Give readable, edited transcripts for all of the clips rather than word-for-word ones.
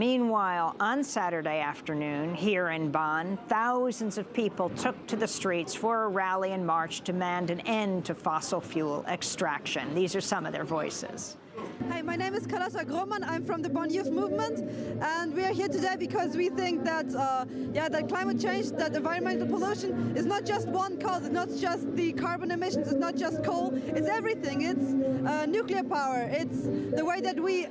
Meanwhile, on Saturday afternoon, here in Bonn, thousands of people took to the streets for a rally and march to demand an end to fossil fuel extraction. These are some of their voices. Hi, my name is Kalasa Groman. I'm from the Bonn Youth Movement, and we are here today because we think that, that climate change, that environmental pollution is not just one cause. It's not just the carbon emissions. It's not just coal. It's everything. It's nuclear power. It's the way that we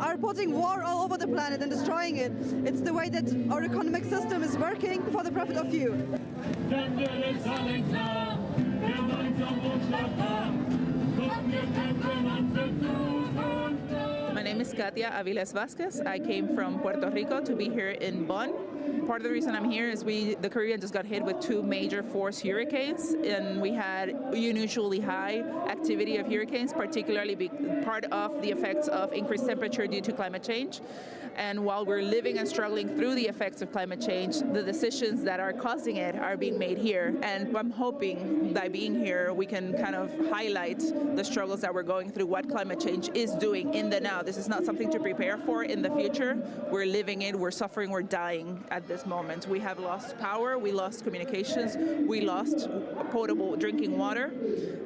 are putting war all over the planet and destroying it. It's the way that our economic system is working for the profit of few. My name is Avilés-Vázquez. I came from Puerto Rico to be here in Bonn. Part of the reason I'm here is the Caribbean just got hit with 2 major force hurricanes, and we had unusually high activity of hurricanes, particularly part of the effects of increased temperature due to climate change. And while we're living and struggling through the effects of climate change, the decisions that are causing it are being made here. And I'm hoping by being here, we can kind of highlight the struggles that we're going through, what climate change is doing in the now. This is not something to prepare for in the future. We're living it, we're suffering, we're dying at this moment. We have lost power, we lost communications, we lost potable drinking water,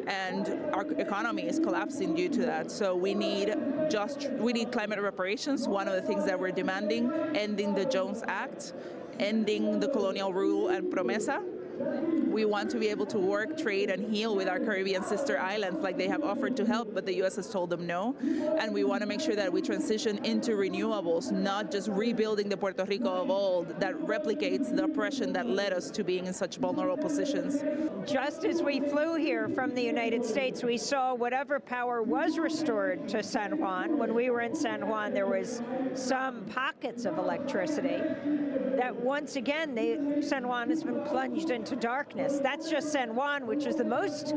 and our economy is collapsing due to that. So we need climate reparations. One of the things that we're demanding, ending the Jones Act, ending the colonial rule and promesa. We want to be able to work, trade, and heal with our Caribbean sister islands like they have offered to help, but the U.S. has told them no. And we want to make sure that we transition into renewables, not just rebuilding the Puerto Rico of old that replicates the oppression that led us to being in such vulnerable positions. Just as we flew here from the United States, we saw whatever power was restored to San Juan. When we were in San Juan, there was some pockets of electricity that once again, San Juan has been plunged into darkness. That's just San Juan, which is the most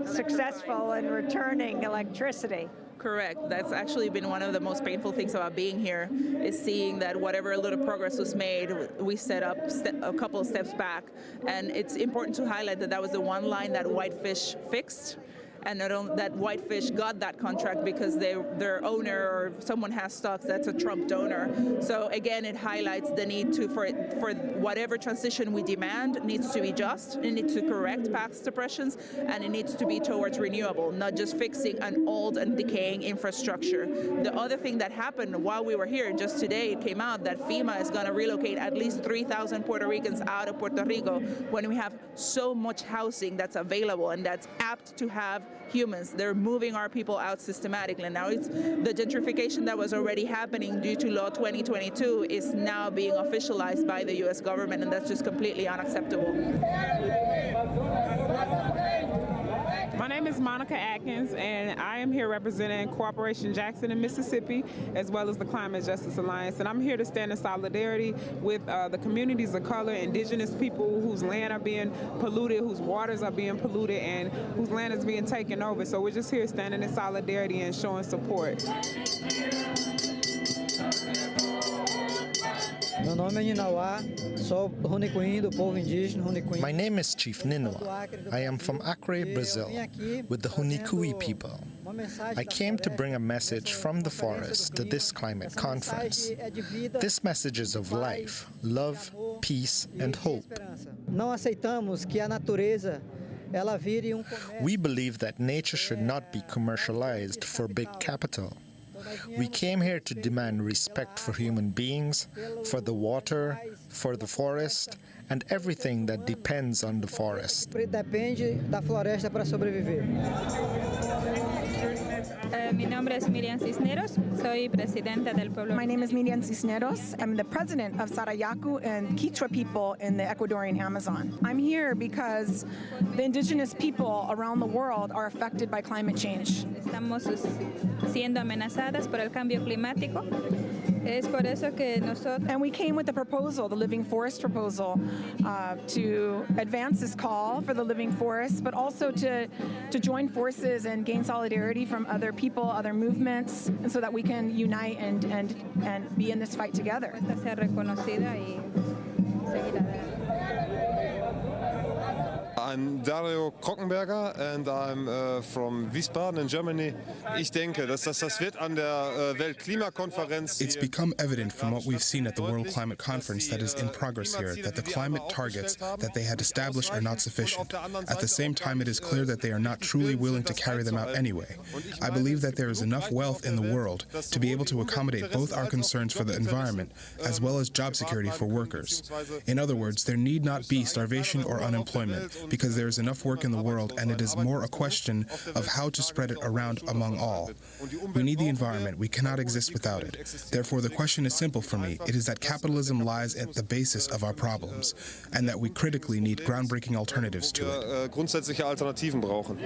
successful in returning electricity. Correct. That's actually been one of the most painful things about being here, is seeing that whatever little progress was made, we set up a couple of steps back. And it's important to highlight that that was the one line that Whitefish fixed. And not only that, Whitefish got that contract because their owner or someone has stocks that's a Trump donor. So again, it highlights the need for whatever transition we demand needs to be just, it needs to correct past oppressions, and it needs to be towards renewable, not just fixing an old and decaying infrastructure. The other thing that happened while we were here, just today it came out that FEMA is going to relocate at least 3,000 Puerto Ricans out of Puerto Rico when we have so much housing that's available and that's apt to have humans. They're moving our people out systematically. Now it's the gentrification that was already happening due to Law 2022 is now being officialized by the U.S. government, and that's just completely unacceptable. My name is Monica Atkins, and I am here representing Corporation Jackson in Mississippi, as well as the Climate Justice Alliance. And I'm here to stand in solidarity with the communities of color, indigenous people whose land are being polluted, whose waters are being polluted, and whose land is being taken over. So we're just here standing in solidarity and showing support. My name is Chief Ninwa. I am from Acre, Brazil, with the Hunikui people. I came to bring a message from the forest to this climate conference. This message is of life, love, peace, and hope. We believe that nature should not be commercialized for big capital. We came here to demand respect for human beings, for the water, for the forest, and everything that depends on the forest. My name is Miriam Cisneros. I'm the president of Sarayaku and Quechua people in the Ecuadorian Amazon. I'm here because the indigenous people around the world are affected by climate change. Estamos siendo amenazadas por el cambio climático. Es por eso que nosotros... And we came with the proposal, the Living Forest proposal, to advance this call for the living forest, but also to join forces and gain solidarity from other people, other movements, and so that we can unite and be in this fight together. I'm Dario Krockenberger and I'm from Wiesbaden in Germany. Ich denke, dass das wird an der Weltklimakonferenz. It's become evident from what we've seen at the World Climate Conference that is in progress here that the climate targets that they had established are not sufficient. At the same time, it is clear that they are not truly willing to carry them out anyway. I believe that there is enough wealth in the world to be able to accommodate both our concerns for the environment as well as job security for workers. In other words, there need not be starvation or unemployment, because there is enough work in the world and it is more a question of how to spread it around among all. We need the environment. We cannot exist without it. Therefore, the question is simple for me. It is that capitalism lies at the basis of our problems and that we critically need groundbreaking alternatives to it. Grundsätzliche Alternativen brauchen.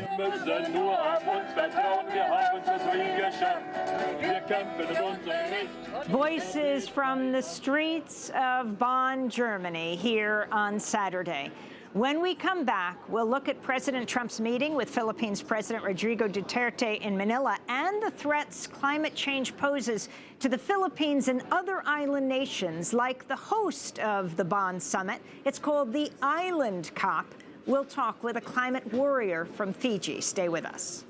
Voices from the streets of Bonn, Germany, here on Saturday. When we come back, we'll look at President Trump's meeting with Philippines President Rodrigo Duterte in Manila and the threats climate change poses to the Philippines and other island nations like the host of the Bonn summit. It's called the Island COP. We'll talk with a climate warrior from Fiji. Stay with us.